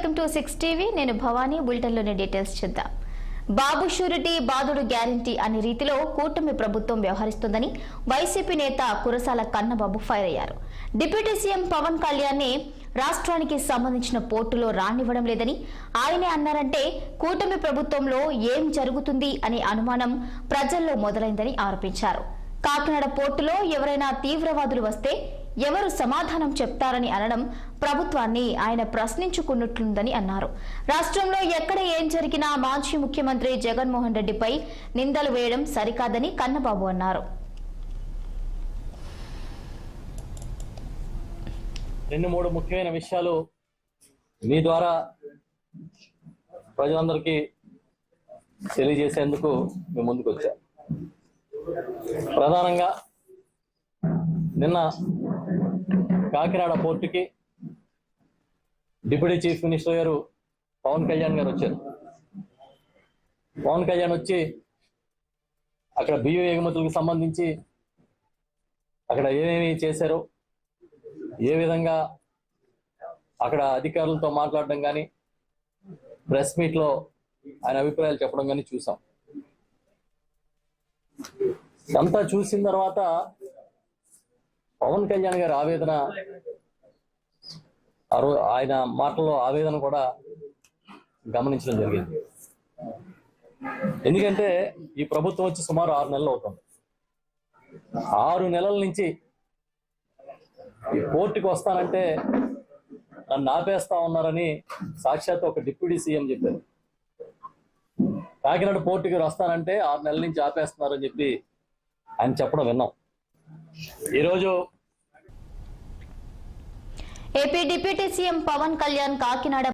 Welcome to 6 TV. నేను Bhavani. బులెటిన్లోని details చూద్దాం. బాబు surety బాదుడు గ్యారంటీ అనే రీతిలో కూటమి ప్రభుత్వం వ్యవహరిస్తుందని వైసీపీ నేత కురసాల కన్నబాబు ఫైర్ అయ్యారు. డిప్యూటీ సీఎం పవన్ కళ్యాణ్ రాష్ట్రానికి సంబంధించిన పోర్టులో రానివ్వడం లేదని ఆయనే అన్నారంటే కూటమి ప్రభుత్వంలో ఏం జరుగుతుంది అనే అనుమానం ప్రజల్లో మొదలైందని ఆరోపించారు. కాకినాడ పోర్టులో ఎవరైనా తీవ్రవాదులు వస్తే ఎవరు సమాధానం చెప్తారని అనడం ప్రభుత్వాన్ని ఆయన ప్రశ్నించుకున్నట్లుందని అన్నారు. రాష్ట్రంలో ఎక్కడ ఏం జరిగినా మాజీ ముఖ్యమంత్రి జగన్మోహన్ రెడ్డిపై నిందలు వేయడం సరికాదని కన్నబాబు అన్నారు. రెండు మూడు ముఖ్యమైన విషయాలు మీ ద్వారా ప్రజలందరికీ తెలియజేసేందుకు మేము ముందుకు వచ్చాం. ప్రధానంగా నిన్న కాకినాడ పోర్టుకి డిప్యూటీ చీఫ్ మినిస్టర్ గారు పవన్ కళ్యాణ్ గారు వచ్చారు. పవన్ కళ్యాణ్ వచ్చి అక్కడ బియ్యం ఎగుమతులకు సంబంధించి అక్కడ ఏమేమి చేశారో, ఏ విధంగా అక్కడ అధికారులతో మాట్లాడడం కానీ, ప్రెస్ మీట్లో ఆయన అభిప్రాయాలు చెప్పడం కానీ చూసాం. అంతా చూసిన తర్వాత పవన్ కళ్యాణ్ గారి ఆవేదన, ఆయన మాటల్లో ఆవేదన కూడా గమనించడం జరిగింది. ఎందుకంటే ఈ ప్రభుత్వం వచ్చి సుమారు 6 నెలలు అవుతుంది. 6 నెలల నుంచి ఈ పోర్టుకి వస్తానంటే నన్ను ఆపేస్తా ఉన్నారని సాక్షాత్ ఒక డిప్యూటీ సీఎం చెప్పారు. కాకినాడ పోర్టుకి వస్తానంటే 6 నెలల నుంచి ఆపేస్తున్నారని చెప్పి ఆయన చెప్పడం విన్నాం. ఈరోజు AP deputy CM Pawan Kalyan Kakinada